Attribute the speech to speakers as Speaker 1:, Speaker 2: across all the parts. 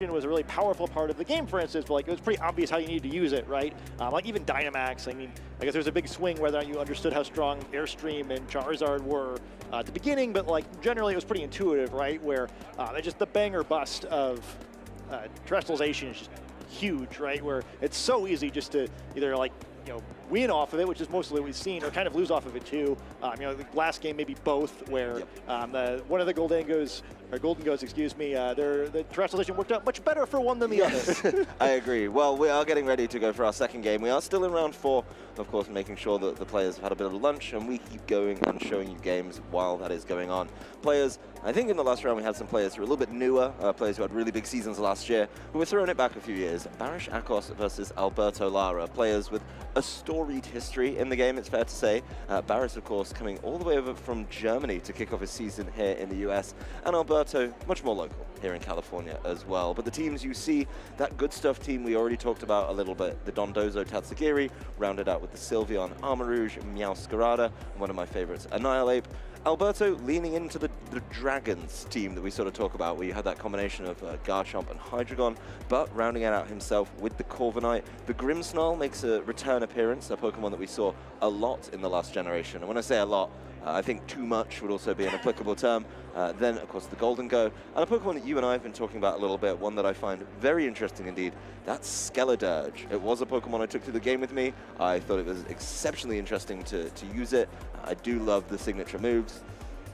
Speaker 1: was a really powerful part of the game, for instance, but like it was pretty obvious how you needed to use it, right? Like even Dynamax, I mean, I guess there's a big swing whether or not you understood how strong Airstream and Charizard were at the beginning, but like generally it was pretty intuitive, right? Where just the bang or bust of terrestrialization is just huge, right? Where it's so easy just to either like, win off of it, which is mostly what we've seen, or kind of lose off of it too. The last game maybe both, where one of the Golden Goes, excuse me, the terrestrialization worked out much better for one than the other.
Speaker 2: I agree. Well, we are getting ready to go for our second game. We are still in round 4, of course, making sure that the players have had a bit of lunch, and we keep going and showing you games while that is going on. Players, I think in the last round we had some players who were a little bit newer, players who had really big seasons last year, who were throwing it back a few years. Baris, Akcos versus Alberto, Lara, players with a storied history in the game, it's fair to say. Baris, of course, coming all the way over from Germany to kick off his season here in the US, and Alberto, much more local here in California as well. But the teams you see, that good stuff team we already talked about a little bit, the Dondozo Tatsugiri, rounded out with the Sylveon Armarouge, Meowscarada, and one of my favorites, Annihilate. Alberto leaning into the Dragons team that we sort of talk about, where you had that combination of Garchomp and Hydreigon, but rounding it out himself with the Corviknight. The Grimmsnarl makes a return appearance, a Pokemon that we saw a lot in the last generation. And when I say a lot, I think too much would also be an applicable term. Then, of course, the Golden Go, and a Pokemon that you and I have been talking about a little bit, one that I find very interesting indeed, that's Skeledirge. It was a Pokemon I took to the game with me. I thought it was exceptionally interesting to use it. I do love the signature moves,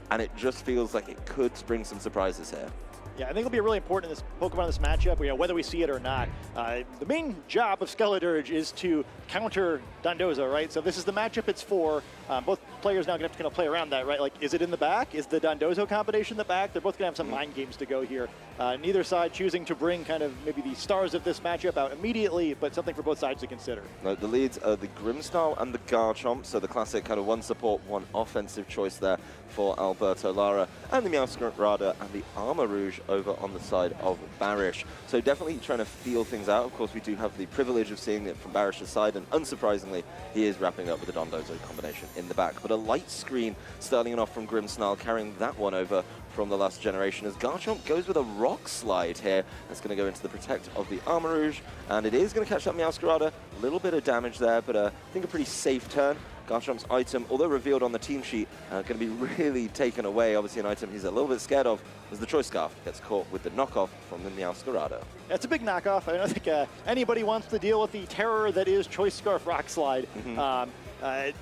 Speaker 2: and it just feels like it could bring some surprises here.
Speaker 1: Yeah, I think it'll be really important in this Pokemon in this matchup, whether we see it or not. The main job of Skeledirge is to counter Dondozo, right? So this is the matchup it's for. Both players now going to have to kind of play around that, right? Like, is it in the back? Is the Dondozo combination in the back? They're both going to have some mind games to go here. Neither side choosing to bring kind of maybe the stars of this matchup out immediately, but something for both sides to consider.
Speaker 2: No, the leads are the Grimmsnarl and the Garchomp, so the classic kind of one support, one offensive choice there for Alberto, Lara, and the Meowscarada and the Armarouge over on the side of Baris. So definitely trying to feel things out. Of course, we do have the privilege of seeing it from Baris' side, and unsurprisingly, he is wrapping up with the Dondozo combination in the back. But a light screen starting off from Grimmsnarl, carrying that one over from the last generation, as Garchomp goes with a Rock Slide here. That's going to go into the Protect of the Armarouge, and it is going to catch that Meowscarada. A little bit of damage there, but I think a pretty safe turn. Garchomp's item, although revealed on the team sheet, going to be really taken away. Obviously an item he's a little bit scared of, as the Choice Scarf gets caught with the knockoff from the Meowscarada.
Speaker 1: That's a big knockoff. I don't think anybody wants to deal with the terror that is Choice Scarf Rock Slide.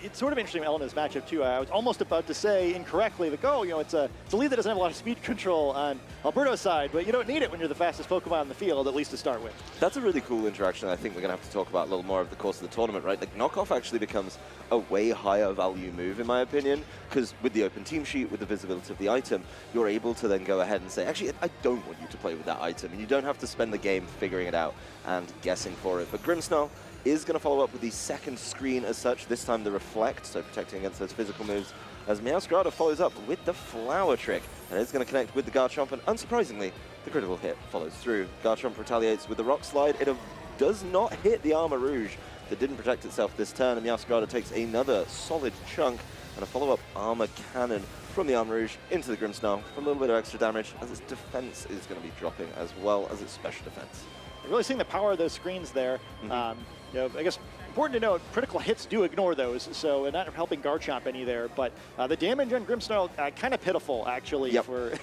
Speaker 1: It's sort of interesting element of this matchup too. I was almost about to say incorrectly that, it's a lead that doesn't have a lot of speed control on Alberto's side, but you don't need it when you're the fastest Pokemon on the field, at least to start with.
Speaker 2: That's a really cool interaction I think we're going to have to talk about a little more over the course of the tournament, right? Like, knockoff actually becomes a way higher value move, in my opinion, because with the open team sheet, with the visibility of the item, you're able to then go ahead and say, actually, I don't want you to play with that item, and you don't have to spend the game figuring it out and guessing for it. But Grimmsnarl is going to follow up with the second screen as such, this time the Reflect, so protecting against those physical moves, as Meowscarada follows up with the Flower Trick, and it's going to connect with the Garchomp, and unsurprisingly, the critical hit follows through. Garchomp retaliates with the Rock Slide. It does not hit the Armarouge that didn't protect itself this turn, and Meowscarada takes another solid chunk, and a follow-up Armor Cannon from the Armarouge into the Grimmsnarl for a little bit of extra damage, as its defense is going to be dropping as well as its special defense.
Speaker 1: You're really seeing the power of those screens there. I guess important to note, critical hits do ignore those, so not helping Garchomp any there, but the damage on Grimmsnarl kind of pitiful, actually, for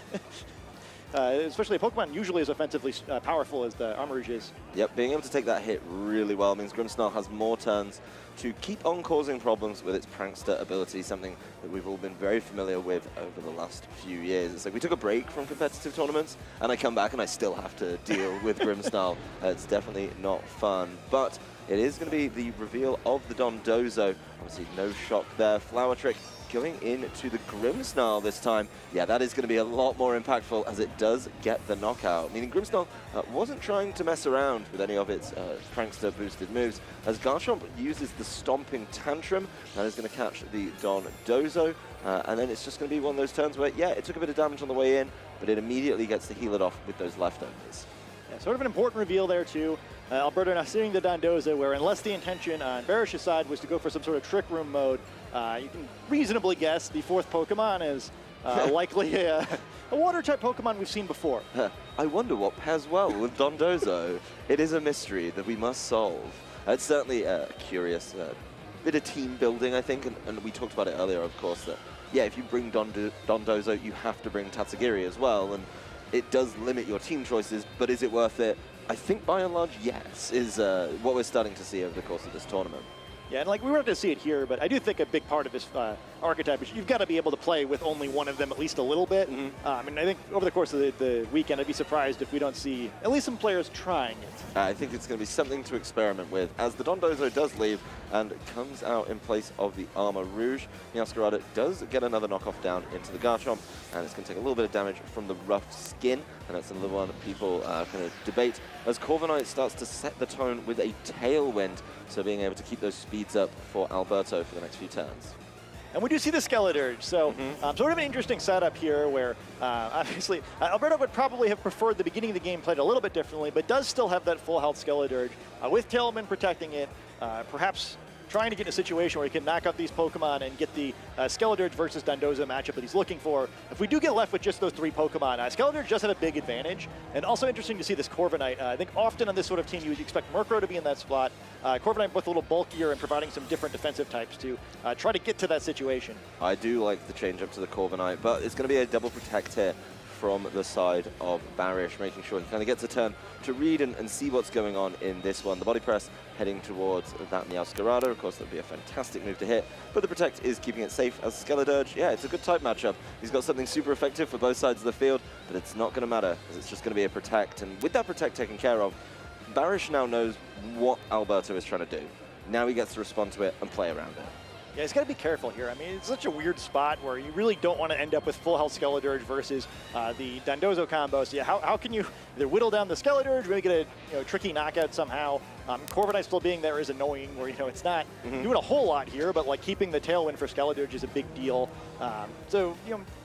Speaker 1: especially a Pokemon usually as offensively powerful as the Armarouge is.
Speaker 2: Yep, being able to take that hit really well means Grimmsnarl has more turns to keep on causing problems with its Prankster ability, something that we've all been very familiar with over the last few years. It's like we took a break from competitive tournaments, and I come back and I still have to deal with Grimmsnarl. It's definitely not fun, but it is going to be the reveal of the Dondozo. Obviously, no shock there. Flower Trick going into the Grimmsnarl this time. Yeah, that is going to be a lot more impactful, as it does get the knockout. Meaning Grimmsnarl wasn't trying to mess around with any of its Prankster boosted moves, as Garchomp uses the Stomping Tantrum. That is going to catch the Dondozo. And then it's just going to be one of those turns where, yeah, it took a bit of damage on the way in, but it immediately gets to heal it off with those leftovers.
Speaker 1: Yeah, sort of an important reveal there, too. Alberto now seeing the Dondozo, where unless the intention on Baris' side was to go for some sort of Trick Room mode, you can reasonably guess the fourth Pokemon is likely a water-type Pokemon we've seen before.
Speaker 2: I wonder what pairs well with Dondozo. It is a mystery that we must solve. It's certainly a curious bit of team building, I think, and we talked about it earlier, of course, that, yeah, if you bring Dondozo, you have to bring Tatsugiri as well, and it does limit your team choices, but is it worth it? I think, by and large, yes, is what we're starting to see over the course of this tournament.
Speaker 1: Yeah, and like we weren't going to see it here, but I do think a big part of this archetype is you've got to be able to play with only one of them at least a little bit. And I think over the course of the weekend, I'd be surprised if we don't see at least some players trying it.
Speaker 2: I think it's going to be something to experiment with, as the Dondozo does leave and comes out in place of the Armor Rouge. Meowscarada does get another knockoff down into the Garchomp, and it's going to take a little bit of damage from the rough skin, and that's another one that people kind of debate, as Corviknight starts to set the tone with a Tailwind, so being able to keep those speeds up for Alberto for the next few turns.
Speaker 1: And we do see the Skeledirge, so sort of an interesting setup here where obviously Alberto would probably have preferred the beginning of the game played a little bit differently, but does still have that full health Skeledirge with Tailwind protecting it, perhaps trying to get in a situation where he can knock out these Pokemon and get the Skeledirge versus Dondozo matchup that he's looking for. If we do get left with just those 3 Pokemon, Skeledirge does have a big advantage. And also interesting to see this Corviknight. I think often on this sort of team, you would expect Murkrow to be in that spot. Corviknight both a little bulkier and providing some different defensive types to try to get to that situation.
Speaker 2: I do like the change up to the Corviknight, but it's going to be a double protect here from the side of Baris, making sure he kind of gets a turn to read and see what's going on in this one. The body press heading towards that Meowscarada. Of course, that would be a fantastic move to hit, but the protect is keeping it safe as Skeledirge. Yeah, it's a good type matchup. He's got something super effective for both sides of the field, but it's not going to matter, as it's just going to be a protect. And with that protect taken care of, Baris now knows what Alberto is trying to do. Now he gets to respond to it and play around it.
Speaker 1: Yeah, he's got to be careful here. I mean, it's such a weird spot where you really don't want to end up with full health Skeledirge versus the Dondozo combo. So yeah, how can you either whittle down the Skeledirge, maybe get a tricky knockout somehow? Corviknight still being there is annoying, where it's not doing a whole lot here, but like keeping the Tailwind for Skeledirge is a big deal. So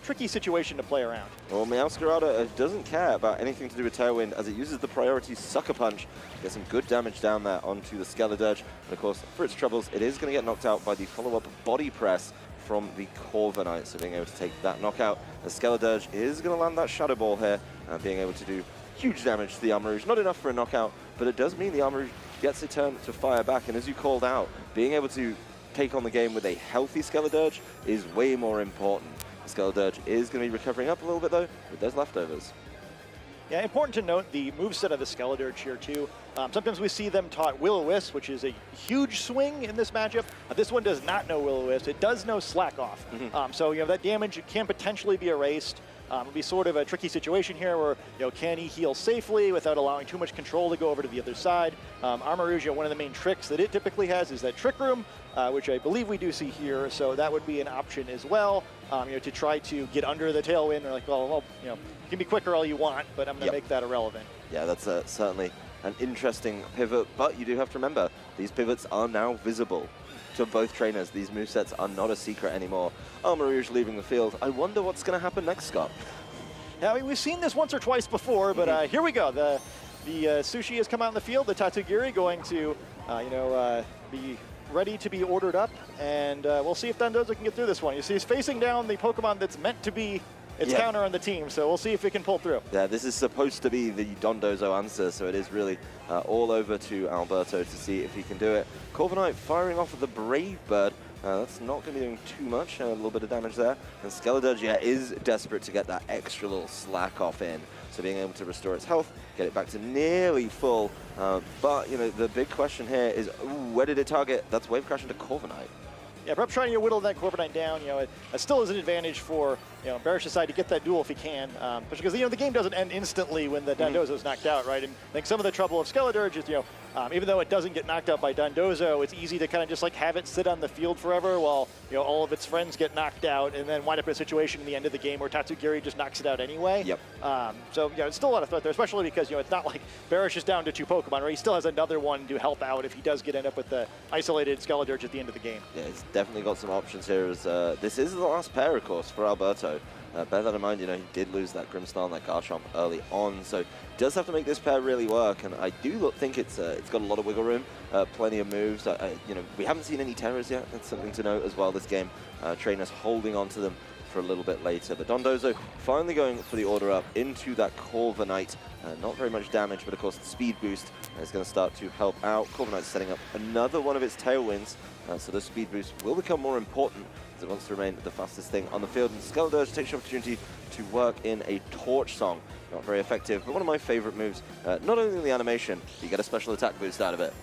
Speaker 1: tricky situation to play around.
Speaker 2: Well, Meowscarada doesn't care about anything to do with Tailwind, as it uses the priority Sucker Punch to get some good damage down there onto the Skeledirge. And of course, for its troubles, it is going to get knocked out by the follow-up Body Press from the Corviknight, so being able to take that knockout. The Skeledirge is going to land that Shadow Ball here, and being able to do huge damage to the Armor Rouge. Not enough for a knockout, but it does mean the Armor Rouge gets a turn to fire back, and as you called out, being able to take on the game with a healthy Skeledirge is way more important. The Skeledirge is going to be recovering up a little bit though, with those leftovers.
Speaker 1: Yeah, important to note the moveset of the Skeledirge here too. Sometimes we see them taught Will-O-Wisp, which is a huge swing in this matchup. This one does not know Will-O-Wisp. It does know Slack Off. So that damage can potentially be erased. It'll be sort of a tricky situation here where, can he heal safely without allowing too much control to go over to the other side? Armor Rouge, one of the main tricks that it typically has is that Trick Room, which I believe we do see here. So that would be an option as well, to try to get under the Tailwind. Or like, well, you can be quicker all you want, but I'm going to make that irrelevant. Yeah,
Speaker 2: that's certainly an interesting pivot, but you do have to remember, these pivots are now visible to both trainers. These movesets are not a secret anymore. Armor Rouge leaving the field. I wonder what's going to happen next, Scott.
Speaker 1: Yeah, I mean, we've seen this once or twice before, but here we go. The Sushi has come out in the field. The Tatsugiri going to, be ready to be ordered up, and we'll see if Dondozo can get through this one. You see, he's facing down the Pokemon that's meant to be its counter on the team, so we'll see if it can pull through. Yeah,
Speaker 2: this is supposed to be the Dondozo answer, so it is really all over to Alberto to see if he can do it. Corviknight firing off of the Brave Bird. That's not going to be doing too much, a little bit of damage there. And Skeledirge, is desperate to get that extra little slack off in. So being able to restore its health, get it back to nearly full. But, the big question here is, where did it target? That's Wave Crash into Corviknight.
Speaker 1: Yeah, perhaps trying to whittle that Corviknight down, it still is an advantage for, Baris' side to get that duel if he can. Because, the game doesn't end instantly when the Dondozo's knocked out, right? And I think some of the trouble of Skeledirge is, even though it doesn't get knocked out by Dondozo, it's easy to kind of just have it sit on the field forever while, all of its friends get knocked out and then wind up in a situation in the end of the game where Tatsugiri just knocks it out anyway.
Speaker 2: Yep.
Speaker 1: So, it's still a lot of threat there, especially because, it's not like Baris is down to 2 Pokemon, right? He still has another one to help out if he does end up with the isolated Skeledirge at the end of the game.
Speaker 2: Yeah, he's definitely got some options here, as this is the last pair, of course, for Alberto. Bear that in mind, he did lose that Grimmsnarl and that Garchomp early on, so does have to make this pair really work, and I do think it's got a lot of wiggle room, plenty of moves. We haven't seen any terrors yet. That's something to note as well this game. Trainers holding on to them for a little bit later. But Dondozo finally going for the order up into that Corviknight. Not very much damage, but of course the speed boost is going to start to help out. Corviknight setting up another one of its tailwinds, so the speed boost will become more important as it wants to remain the fastest thing on the field. And Skeledirge takes the opportunity to work in a Torch Song. Not very effective, but one of my favorite moves. Not only the animation, you get a special attack boost out of it.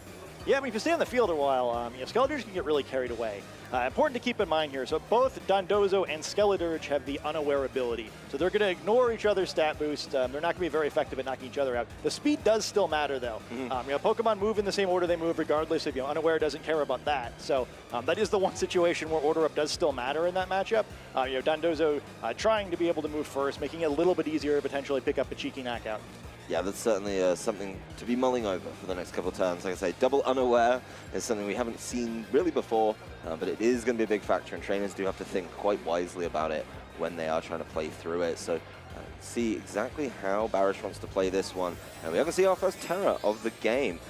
Speaker 1: Yeah, I mean, if you stay on the field a while, Skeledirge can get really carried away. Important to keep in mind here, so both Dondozo and Skeledirge have the Unaware ability. So they're going to ignore each other's stat boost. They're not going to be very effective at knocking each other out. The speed does still matter, though. Pokemon move in the same order they move regardless if Unaware doesn't care about that. So that is the one situation where order up does still matter in that matchup. Dondozo trying to be able to move first, making it a little bit easier to potentially pick up a cheeky knockout.
Speaker 2: Yeah, that's certainly something to be mulling over for the next couple of turns. Like I say, double Unaware is something we haven't seen really before, but it is going to be a big factor, and trainers do have to think quite wisely about it when they are trying to play through it. So see exactly how Baris wants to play this one. And we are going to see our first Terra of the game.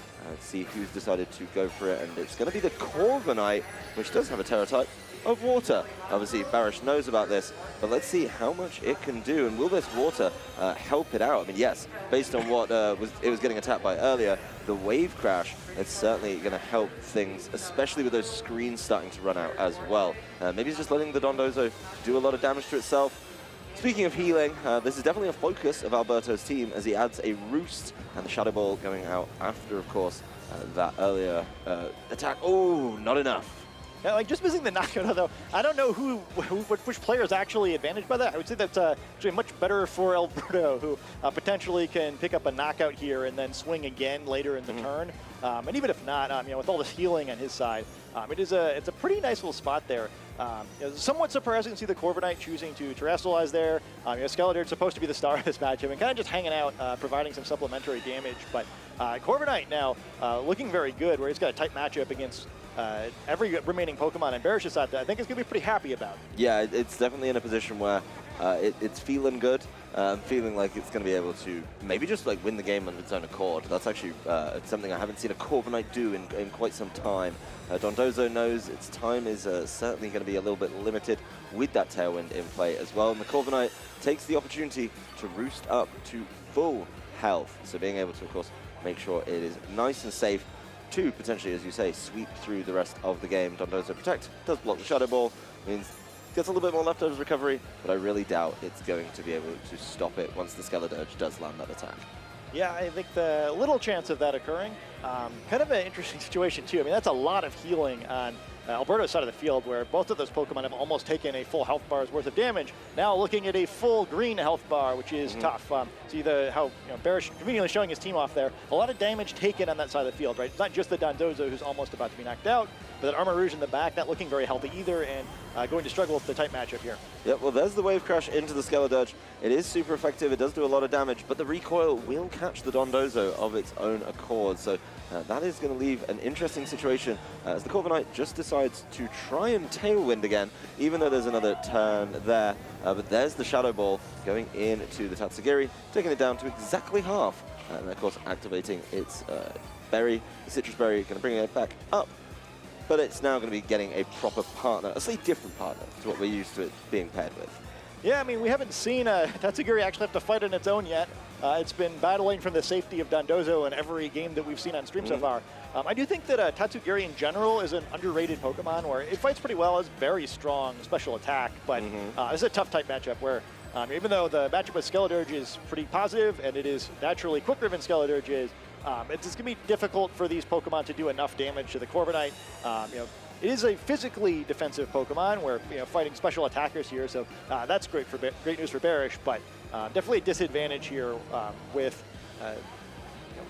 Speaker 2: See who's decided to go for it, and it's going to be the Corviknight, which does have a Terra type of water. Obviously, Baris knows about this, but let's see how much it can do, and will this water help it out? I mean, yes, based on what it was getting attacked by earlier, the Wave Crash, it's certainly going to help things, especially with those screens starting to run out as well. Maybe it's just letting the Dondozo do a lot of damage to itself. Speaking of healing, this is definitely a focus of Alberto's team as he adds a Roost, and the Shadow Ball going out after, of course, that earlier attack. Oh, not enough.
Speaker 1: Yeah, like just missing the knockout, though, I don't know which player is actually advantaged by that. I would say that's actually much better for Alberto, who potentially can pick up a knockout here and then swing again later in the turn. And even if not, with all this healing on his side, it's a pretty nice little spot there. Somewhat surprising to see the Corviknight choosing to terrestrialize there. Skeledirge supposed to be the star of this matchup and kind of just hanging out, providing some supplementary damage. But Corviknight now looking very good, where he's got a tight matchup against every remaining Pokemon, and Barish's side that I think is going to be pretty happy about.
Speaker 2: Yeah, it's definitely in a position where it's feeling good. Feeling like it's going to be able to maybe just like win the game on its own accord. That's actually something I haven't seen a Corviknight do in quite some time. Dondozo knows its time is certainly going to be a little bit limited with that Tailwind in play as well. And the Corviknight takes the opportunity to roost up to full health. So being able to, of course, make sure it is nice and safe to potentially, as you say, sweep through the rest of the game. Dondozo Protect does block the Shadow Ball, means gets a little bit more leftovers recovery, but I really doubt it's going to be able to stop it once the Skeledirge does land that attack.
Speaker 1: Yeah, I think the little chance of that occurring, kind of an interesting situation too. I mean, that's a lot of healing on Alberto's side of the field, where both of those Pokemon have almost taken a full health bar's worth of damage. Now looking at a full green health bar, which is tough. See how Barish conveniently showing his team off there. A lot of damage taken on that side of the field, right? It's not just the Dondozo who's almost about to be knocked out, but that Armarouge in the back not looking very healthy either, and going to struggle with the tight matchup here.
Speaker 2: Yep, well, there's the Wave Crash into the Skeledirge. It is super effective. It does do a lot of damage, but the recoil will catch the Dondozo of its own accord. So that is going to leave an interesting situation as the Corviknight just decides to try and Tailwind again, even though there's another turn there. But there's the Shadow Ball going into the Tatsugiri, taking it down to exactly half. And of course, activating its berry, the Citrus Berry, going to bring it back up. But it's now going to be getting a proper partner, a slightly different partner to what we're used to it being paired with.
Speaker 1: Yeah, I mean, we haven't seen Tatsugiri actually have to fight on its own yet. It's been battling from the safety of Dondozo in every game that we've seen on stream so far. I do think that Tatsugiri in general is an underrated Pokemon, where it fights pretty well, has very strong special attack, but this is a tough type matchup where even though the matchup with Skeledirge is pretty positive and it is naturally quicker than Skeledirge is, it's going to be difficult for these Pokemon to do enough damage to the Corviknight. It is a physically defensive Pokemon, where fighting special attackers here, so that's great news for Barish, but definitely a disadvantage here with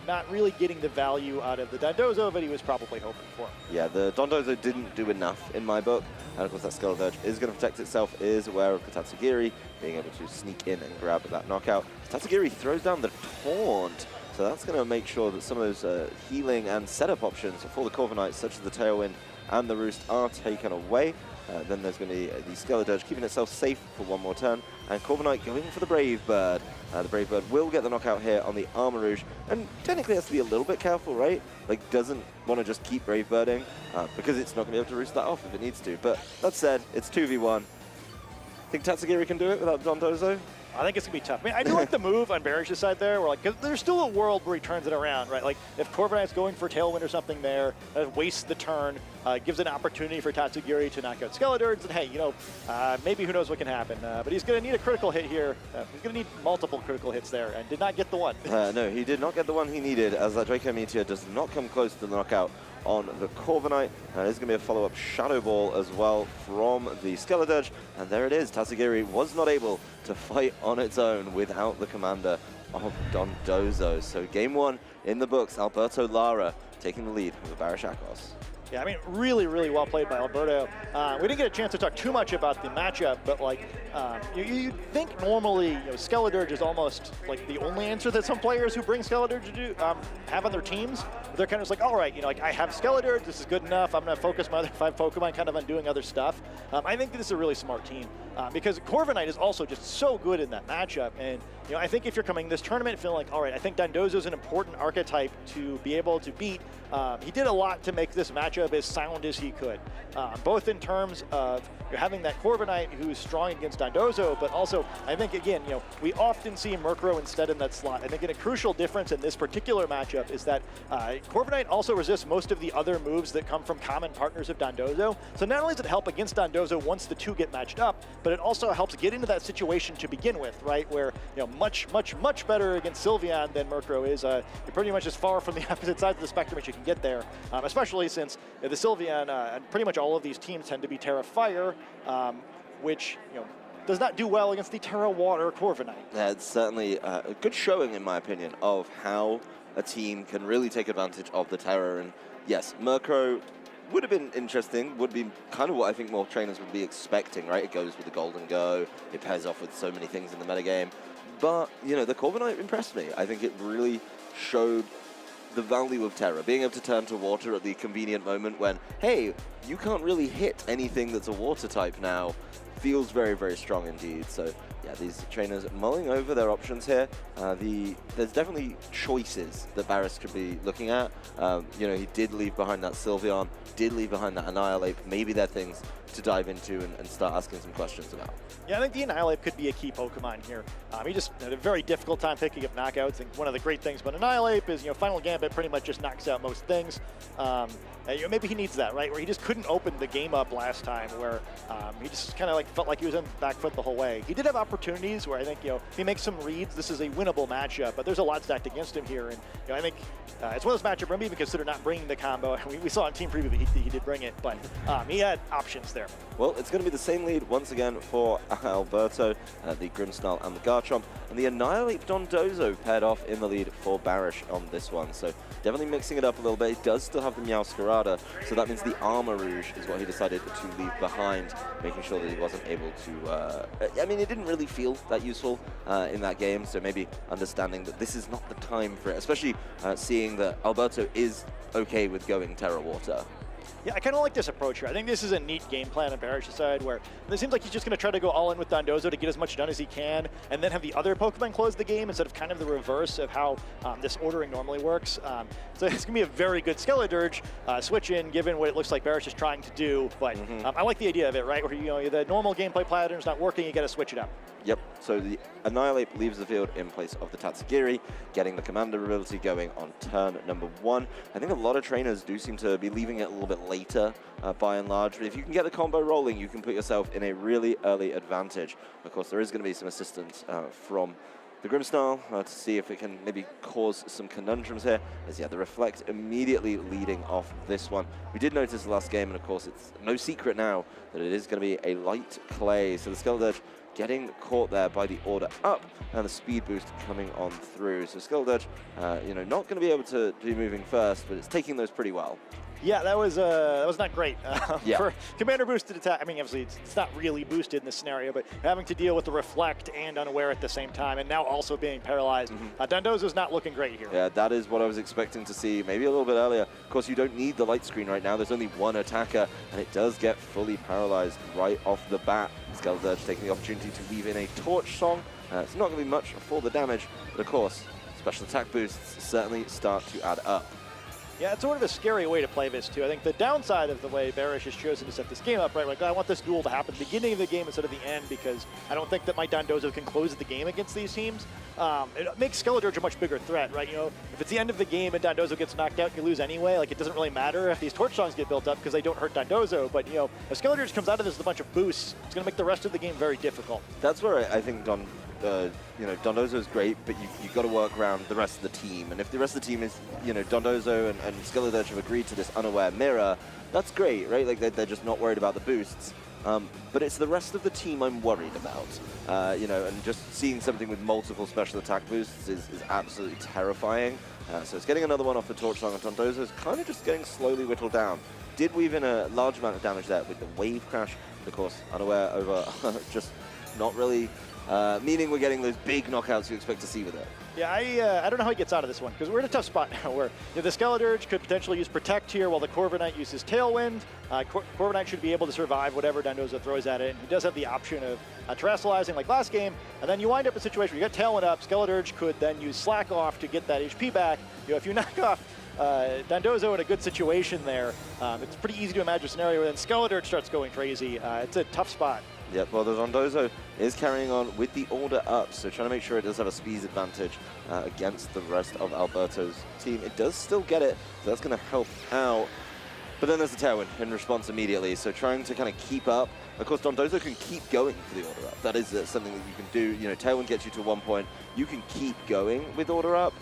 Speaker 1: not really getting the value out of the Dondozo that he was probably hoping for.
Speaker 2: Yeah, the Dondozo didn't do enough in my book, and of course that Skeledirge is going to protect itself, is aware of the Tatsugiri, being able to sneak in and grab that knockout. Tatsugiri throws down the Taunt, so that's going to make sure that some of those healing and setup options for the Corviknight, such as the Tailwind and the Roost, are taken away. Then there's going to be the Skeledirge keeping itself safe for one more turn, and Corviknight going for the Brave Bird. The Brave Bird will get the knockout here on the Armarouge, and technically has to be a little bit careful, right? Like, doesn't want to just keep Brave Birding, because it's not going to be able to roost that off if it needs to. But that said, it's 2v1. Think Tatsugiri can do it without Dondozo?
Speaker 1: I think it's going to be tough. I mean, I do like the move on Baris' side there, where like, 'cause there's still a world where he turns it around, right? Like, if Corviknight's going for Tailwind or something there, wastes the turn, gives an opportunity for Tatsugiri to knock out Skeledurge, and hey, you know, maybe who knows what can happen. But he's going to need a critical hit here. He's going to need multiple critical hits there, and did not get the one.
Speaker 2: No, he did not get the one he needed, as that Draco Meteor does not come close to the knockout on the Corviknight. There's going to be a follow-up Shadow Ball as well from the Skeledurge, and there it is. Tatsugiri was not able to fight on its own without the commander of Dondozo. So game 1 in the books, Alberto Lara taking the lead over Baris Akcos.
Speaker 1: Yeah, I mean, really, really well played by Alberto. We didn't get a chance to talk too much about the matchup, but like, you'd think normally, you know, Skeledurge is almost like the only answer that some players who bring Skeledurge do have on their teams. They're kind of just like, all right, you know, like I have Skeledurge, this is good enough. I'm going to focus my other 5 Pokemon kind of on doing other stuff. I think this is a really smart team because Corviknight is also just so good in that matchup. And you know, I think if you're coming this tournament feeling like, all right, I think Dondozo is an important archetype to be able to beat. He did a lot to make this matchup as sound as he could, both in terms of having that Corviknight who's strong against Dondozo, but also I think again, you know, we often see Murkrow instead in that slot. I think a crucial difference in this particular matchup is that Corviknight also resists most of the other moves that come from common partners of Dondozo. So not only does it help against Dondozo once the two get matched up, but it also helps get into that situation to begin with, right? Where, you know, much better against Sylveon than Murkrow is. You're pretty much as far from the opposite sides of the spectrum as you can get there, especially since the Sylveon and pretty much all of these teams tend to be Terra Fire, which, you know, does not do well against the Terra Water Corviknight.
Speaker 2: Yeah, it's certainly a good showing, in my opinion, of how a team can really take advantage of the Terra. And yes, Murkrow would have been interesting, would be kind of what I think more trainers would be expecting, right? It goes with the Golden Go, it pairs off with so many things in the metagame. But, you know, the Corviknight impressed me. I think it really showed the value of Terra, being able to turn to water at the convenient moment when, hey, you can't really hit anything that's a water type now, feels very, very strong indeed. So yeah, these trainers mulling over their options here. There's definitely choices that Baris could be looking at. You know, he did leave behind that Sylveon, did leave behind that Annihilate. Maybe they're things to dive into and start asking some questions about.
Speaker 1: Yeah, I think the Annihilate could be a key Pokemon here. He just had a very difficult time picking up knockouts. I think one of the great things about Annihilate is, you know, Final Gambit pretty much just knocks out most things. You know, maybe he needs that, right? Where he just couldn't open the game up last time, where he just kind of like felt like he was in back foot the whole way. He did have opportunities where I think, you know, if he makes some reads, this is a winnable matchup, but there's a lot stacked against him here. And, you know, I think it's one of those matchups where maybe even consider not bringing the combo. We saw on Team Preview that he did bring it, but he had options there.
Speaker 2: Well, it's going to be the same lead once again for Alberto, the Grimmsnarl and the Garchomp, and the Annihilate Dondozo paired off in the lead for Baris on this one. So definitely mixing it up a little bit. He does still have the Meowscarada, so that means the Armor Rouge is what he decided to leave behind, making sure that he wasn't able to... I mean, it didn't really feel that useful in that game, so maybe understanding that this is not the time for it, especially seeing that Alberto is okay with going Terra Water.
Speaker 1: Yeah, I kind of like this approach here. I think this is a neat game plan on Baris' side where it seems like he's just going to try to go all in with Dondozo to get as much done as he can and then have the other Pokemon close the game instead of kind of the reverse of how this ordering normally works. So it's going to be a very good Skeledurge switch in given what it looks like Baris is trying to do. But I like the idea of it, right? Where, you know, the normal gameplay pattern's not working, you got to switch it up.
Speaker 2: Yep, so the Annihilate leaves the field in place of the Tatsugiri, getting the Commander ability going on turn number 1. I think a lot of trainers do seem to be leaving it a little bit later, by and large, but if you can get the combo rolling, you can put yourself in a really early advantage. Of course, there is going to be some assistance from the Grimmsnarl to see if it can maybe cause some conundrums here, as yeah, the Reflect immediately leading off this one. We did notice the last game, and of course, it's no secret now that it is going to be a light clay, so the Skeledurge getting caught there by the order up and the speed boost coming on through. So Skeledurge, you know, not going to be able to be moving first, but it's taking those pretty well.
Speaker 1: Yeah, that was not great for Commander boosted attack. I mean, obviously it's not really boosted in this scenario, but having to deal with the Reflect and Unaware at the same time, and now also being paralyzed. Dondozo's not looking great here.
Speaker 2: Yeah, that is what I was expecting to see, maybe a little bit earlier. Of course, you don't need the light screen right now. There's only one attacker, and it does get fully paralyzed right off the bat. Skeledurge taking the opportunity to weave in a Torch Song. It's not going to be much for the damage, but of course, special attack boosts certainly start to add up.
Speaker 1: Yeah, it's sort of a scary way to play this, too. I think the downside of the way Baris has chosen to set this game up, right, like, I want this duel to happen at the beginning of the game instead of the end because I don't think that my Dondozo can close the game against these teams. It makes Skeledirge a much bigger threat, right? You know, if it's the end of the game and Dondozo gets knocked out, you lose anyway. Like, it doesn't really matter if these Torch Songs get built up because they don't hurt Dondozo. But, you know, if Skeledirge comes out of this with a bunch of boosts, it's going to make the rest of the game very difficult.
Speaker 2: That's where I think Dondozo is great, but you've got to work around the rest of the team. And if the rest of the team is, you know, Dondozo and Skeledirge have agreed to this unaware mirror, that's great, right? Like, they're just not worried about the boosts. But it's the rest of the team I'm worried about. You know, and just seeing something with multiple special attack boosts is absolutely terrifying. So it's getting another one off the Torch Song, and Dondozo is kind of just getting slowly whittled down. Did weave in a large amount of damage there with the wave crash, but of course, unaware over just not really meaning we're getting those big knockouts you expect to see with it.
Speaker 1: Yeah, I don't know how he gets out of this one, because we're in a tough spot now where the Skeledirge could potentially use Protect here while the Corviknight uses Tailwind. Corviknight should be able to survive whatever Dondozo throws at it, and he does have the option of terrestrializing like last game, and then you wind up in a situation where you got Tailwind up, Skeledirge could then use Slack Off to get that HP back. You know, if you knock off Dondozo in a good situation there, it's pretty easy to imagine a scenario where then Skeledirge starts going crazy. It's a tough spot.
Speaker 2: Yep, well, the Dondozo is carrying on with the order up, so trying to make sure it does have a speed advantage against the rest of Alberto's team. It does still get it, so that's going to help out. But then there's the Tailwind in response immediately, so trying to kind of keep up. Of course, Dondozo can keep going for the order up. That is something that you can do. You know, Tailwind gets you to 1 point. You can keep going with order up,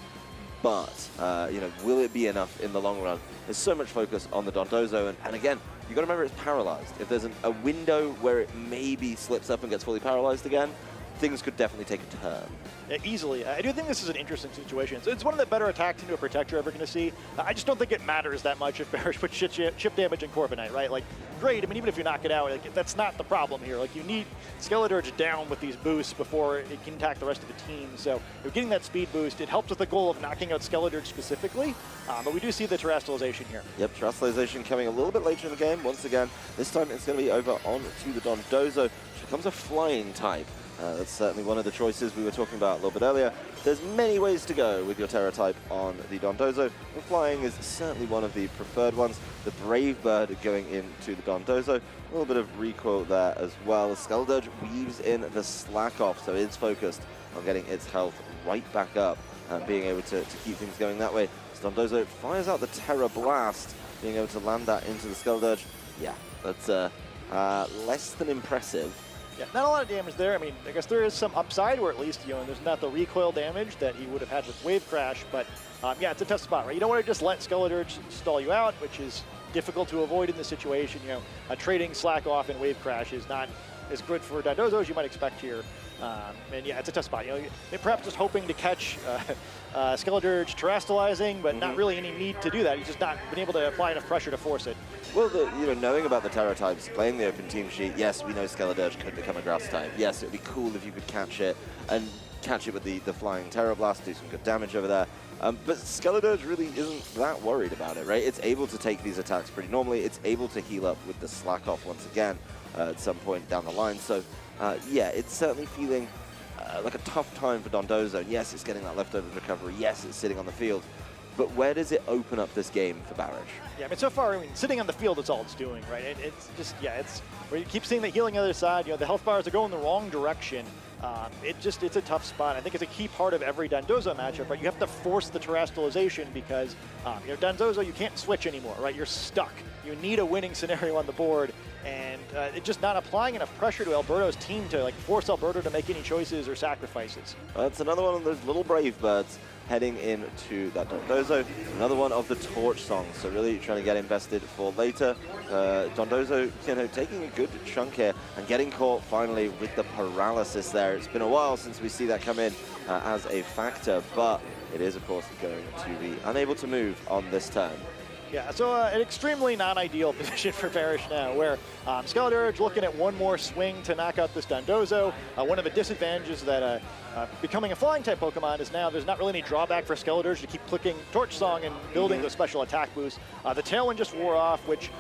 Speaker 2: but, you know, will it be enough in the long run? There's so much focus on the Dondozo, and again, you got to remember it's paralyzed. If there's a window where it maybe slips up and gets fully paralyzed again, things could definitely take a turn.
Speaker 1: Yeah, easily. I do think this is an interesting situation. So it's one of the better attacks into a Protect you're ever going to see. I just don't think it matters that much if Baris puts chip damage in Corviknight, right? Like, great. I mean, even if you knock it out, like, that's not the problem here. Like, you need Skeledirge down with these boosts before it can attack the rest of the team. So you're getting that speed boost. It helps with the goal of knocking out Skeledirge specifically, but we do see the terrestrialization here.
Speaker 2: Yep, terrestrialization coming a little bit later in the game. Once again, this time it's going to be over on to the Dondozo, which becomes a flying type. That's certainly one of the choices we were talking about a little bit earlier. There's many ways to go with your Terra type on the Dondozo, and flying is certainly one of the preferred ones. The Brave Bird going into the Dondozo, a little bit of recoil there as well. Skeledirge weaves in the Slack Off, so it's focused on getting its health right back up and being able to keep things going that way. So Dondozo fires out the Terra Blast, being able to land that into the Skeledirge. Yeah, that's less than impressive.
Speaker 1: Yeah, not a lot of damage there. I mean, I guess there is some upside, or at least, you know, there's not the recoil damage that he would have had with Wave Crash, but yeah, it's a tough spot, right? You don't want to just let Skeledirge stall you out, which is difficult to avoid in this situation. You know, trading Slack Off and Wave Crash is not as good for Dondozo as you might expect here. And yeah, it's a tough spot. You know, perhaps just hoping to catch Skeledirge terrestrializing, but not really any need to do that. He's just not been able to apply enough pressure to force it.
Speaker 2: Well, you know, knowing about the Terra types, playing the open team sheet, yes, we know Skeledirge could become a grass type. Yes, it would be cool if you could catch it and catch it with the flying Terra Blast, do some good damage over there. But Skeledirge really isn't that worried about it, right? It's able to take these attacks pretty normally. It's able to heal up with the Slack Off once again at some point down the line. So, yeah, it's certainly feeling like a tough time for Dondozo. Yes, it's getting that leftover recovery. Yes, it's sitting on the field. But where does it open up this game for Baris? Yeah,
Speaker 1: I mean, so far, I mean, sitting on the field is all it's doing, right? It's just, yeah, it's where you keep seeing the healing on the other side. You know, the health bars are going the wrong direction. It's a tough spot. I think it's a key part of every Dondozo matchup, right? You have to force the terrestrialization because, you know, Dondozo, you can't switch anymore, right? You're stuck. You need a winning scenario on the board, and it's just not applying enough pressure to Alberto's team to, like, force Alberto to make any choices or sacrifices.
Speaker 2: That's another one of those little Brave Birds heading into that Dondozo. Another one of the Torch Songs, so really trying to get invested for later. Dondozo, you know, taking a good chunk here and getting caught finally with the paralysis there. It's been a while since we see that come in as a factor, but it is, of course, going to be unable to move on this turn.
Speaker 1: Yeah, so an extremely non-ideal position for Baris now, where Skeledirge looking at one more swing to knock out this Dondozo. One of the disadvantages that becoming a flying-type Pokemon is now there's not really any drawback for Skeledirge to keep clicking Torch Song and building those special attack boosts. The Tailwind just wore off, which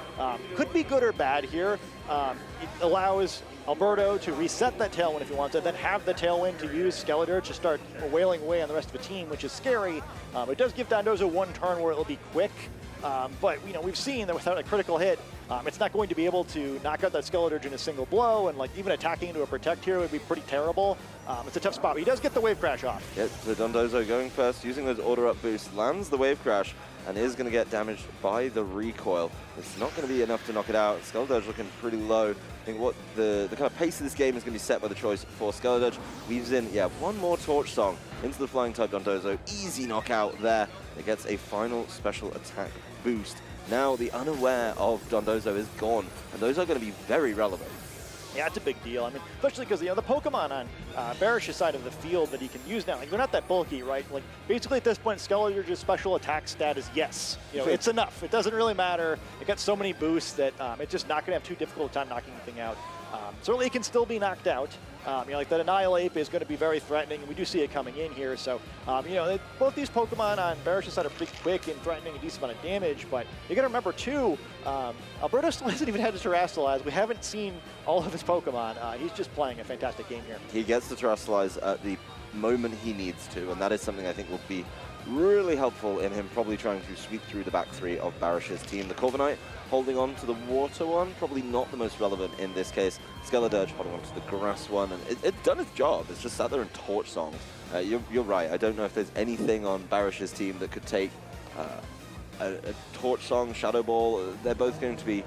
Speaker 1: could be good or bad here. It allows Alberto to reset that tailwind if he wants it, then have the tailwind to use Skeletor to start wailing away on the rest of the team, which is scary. It does give Dondozo one turn where it'll be quick, but we've seen that without a critical hit, it's not going to be able to knock out that Skeletor in a single blow, and like even attacking into a protect here would be pretty terrible. It's a tough spot, but he does get the wave crash off.
Speaker 2: Yeah, so Dondozo going first, using those order up boosts, lands the wave crash, and is going to get damaged by the recoil. It's not going to be enough to knock it out. Skeletor looking pretty low. I think what the kind of pace of this game is going to be set by the choice for Skeletor. Weaves in, one more Torch Song into the flying type Dondozo. Easy knockout there. It gets a final special attack boost. Now the unaware of Dondozo is gone, and those are going to be very relevant.
Speaker 1: Yeah, it's a big deal. I mean, especially because, the Pokemon on Baris' side of the field that he can use now, like, they're not that bulky, right? Like, basically at this point, Skeletor's special attack stat is yes. It's enough. It doesn't really matter. It got so many boosts that it's just not going to have too difficult a time knocking anything out. Certainly it can still be knocked out. Like that Annihilate is going to be very threatening, and we do see it coming in here. So, both these Pokemon on Baris' side are pretty quick and threatening a decent amount of damage, but you got to remember too, Alberto still hasn't even had to Terrasilize. We haven't seen all of his Pokemon. He's just playing a fantastic game here.
Speaker 2: He gets to Terrasilize at the moment he needs to, and that is something I think will be really helpful in him probably trying to sweep through the back three of Baris' team. The Corviknight holding on to the water one, probably not the most relevant in this case. Skeletor holding on to the grass one, and it's done its job. It's just sat there and Torch Songs. You're right. I don't know if there's anything on Baris' team that could take a Torch Song, Shadow Ball. They're both going to be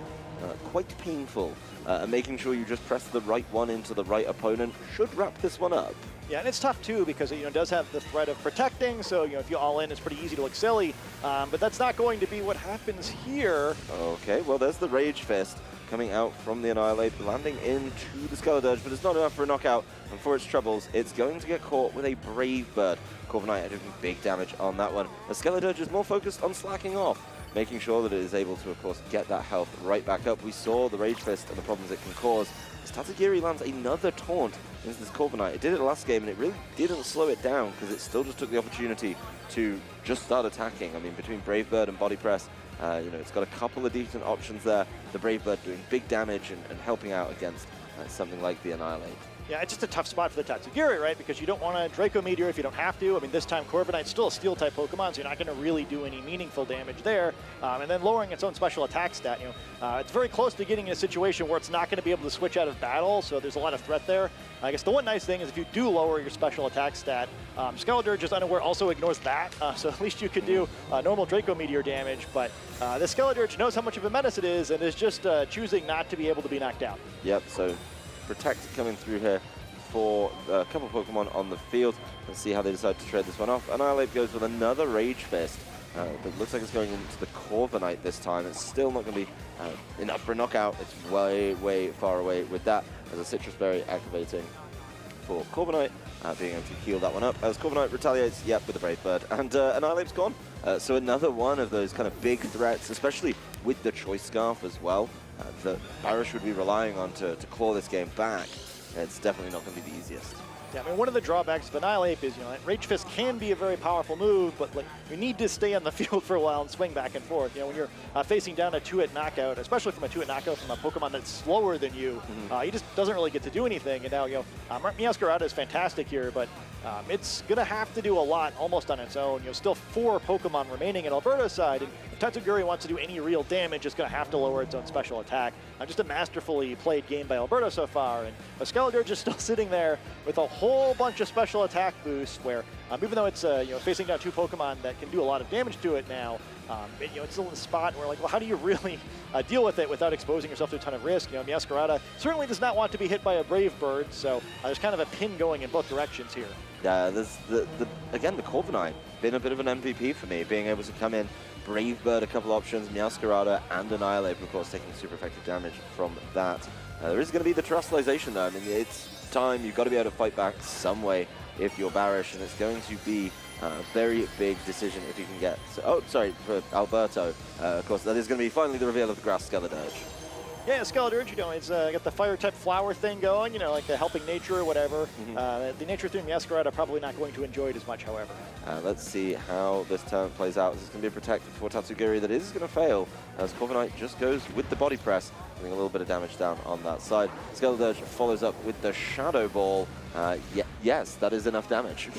Speaker 2: quite painful. And making sure you just press the right one into the right opponent should wrap this one up.
Speaker 1: Yeah, and it's tough too because it does have the threat of protecting, so if you all in, it's pretty easy to look silly. But that's not going to be what happens here.
Speaker 2: Okay, well there's the Rage Fist coming out from the Annihilate, landing into the Skeletor, but it's not enough for a knockout, and for its troubles, it's going to get caught with a Brave Bird. Corviknight doing big damage on that one. The Skeletor is more focused on slacking off, making sure that it is able to, of course, get that health right back up. We saw the Rage Fist and the problems it can cause. As Tatsugiri lands another taunt into this Corviknight. It did it last game, and it really didn't slow it down because it still just took the opportunity to just start attacking. I mean, between Brave Bird and Body Press, it's got a couple of decent options there. The Brave Bird doing big damage and helping out against something like the Annihilate.
Speaker 1: Yeah, it's just a tough spot for the Tatsugiri, right? Because you don't want a Draco Meteor if you don't have to. I mean, this time Corviknight's still a Steel-type Pokemon, so you're not going to really do any meaningful damage there. And then lowering its own special attack stat, it's very close to getting in a situation where it's not going to be able to switch out of battle, so there's a lot of threat there. I guess the one nice thing is if you do lower your special attack stat, Skeletor, just unaware, also ignores that, so at least you could do normal Draco Meteor damage, but the Skeletor knows how much of a menace it is and is just choosing not to be able to be knocked out.
Speaker 2: Yep, so Protect coming through here for a couple of Pokemon on the field. Let's see how they decide to trade this one off. Annihilate goes with another Rage Fist. It looks like it's going into the Corviknight this time. It's still not going to be enough for a knockout. It's way, way far away with that. As a Citrus Berry activating for Corviknight, being able to heal that one up. As Corviknight retaliates, with the Brave Bird. And Annihilate's gone. So another one of those kind of big threats, especially with the Choice Scarf as well, that Baris would be relying on to claw this game back. It's definitely not going to be the easiest.
Speaker 1: Yeah, I mean, one of the drawbacks of Annihilate is, Rage Fist can be a very powerful move, but you need to stay on the field for a while and swing back and forth. When you're facing down a 2-hit knockout, especially from a 2-hit knockout from a Pokemon that's slower than you, he just doesn't really get to do anything. And now, Meowscarada is fantastic here, but it's going to have to do a lot almost on its own. Still 4 Pokemon remaining at Alberto's side, and if Tatsugiri wants to do any real damage, it's going to have to lower its own special attack. Just a masterfully played game by Alberto so far, and Skeletor just still sitting there with a whole bunch of special attack boosts where, even though it's facing down 2 Pokemon that can do a lot of damage to it now, it's still in the spot where, how do you really deal with it without exposing yourself to a ton of risk? Meowscarada certainly does not want to be hit by a Brave Bird, so there's kind of a pin going in both directions here.
Speaker 2: Yeah, there's again, the Corviknight, been a bit of an MVP for me, being able to come in, Brave Bird, a couple options, Meowscarada and Annihilate, of course, taking super effective damage from that. There is going to be the Terrasalization, though. I mean, it's time. You've got to be able to fight back some way if you're Baris, and it's going to be a very big decision if you can get... for Alberto. Of course, that is going to be finally the reveal of the Grass Skeletor.
Speaker 1: Yeah, Skeledirge, you know, it's got the fire-type flower thing going, you know, like the helping nature or whatever. The nature theme, Masquerade, are probably not going to enjoy it as much, however.
Speaker 2: Let's see how this turn plays out. This is going to be a protected for Tatsugiri that is going to fail, as Corviknight just goes with the body press, doing a little bit of damage down on that side. Skeledirge follows up with the Shadow Ball. Yes, that is enough damage.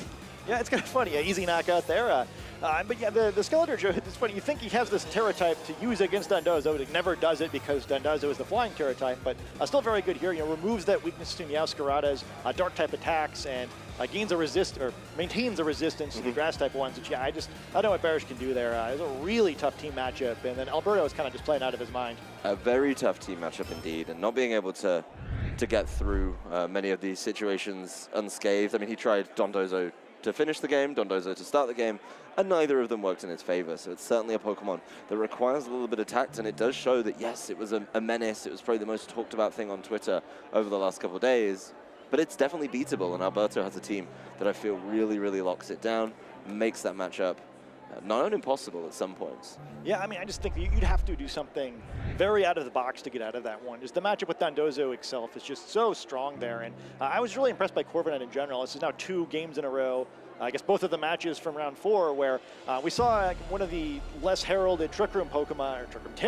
Speaker 1: Yeah, it's kind of funny. Easy knockout there. But yeah, the Skeledirge, it's funny. You think he has this Terra type to use against Dondozo, but he never does it because Dondozo is the flying Terra type. But still very good here. You know, removes that weakness to Meowscarada's dark type attacks and gains a maintains a resistance to the grass type ones. Which, yeah, I don't know what Baris can do there. It's a really tough team matchup, and then Alberto is kind of just playing out of his mind. A
Speaker 2: very tough team matchup indeed, and not being able to get through many of these situations unscathed. I mean, he tried Dondozo to finish the game, Dondozo to start the game, and neither of them worked in his favor. So it's certainly a Pokemon that requires a little bit of tact, and it does show that, yes, it was a menace. It was probably the most talked about thing on Twitter over the last couple of days, but it's definitely beatable, and Alberto has a team that I feel really, really locks it down, makes that matchup not impossible at some points.
Speaker 1: Yeah, I mean, I just think you'd have to do something very out of the box to get out of that one. Just the matchup with Dondozo itself is just so strong there, and I was really impressed by Corviknight in general. This is now 2 games in a row. I guess both of the matches from round 4 where we saw one of the less heralded Trick Room Pokemon, or Trick Room Tail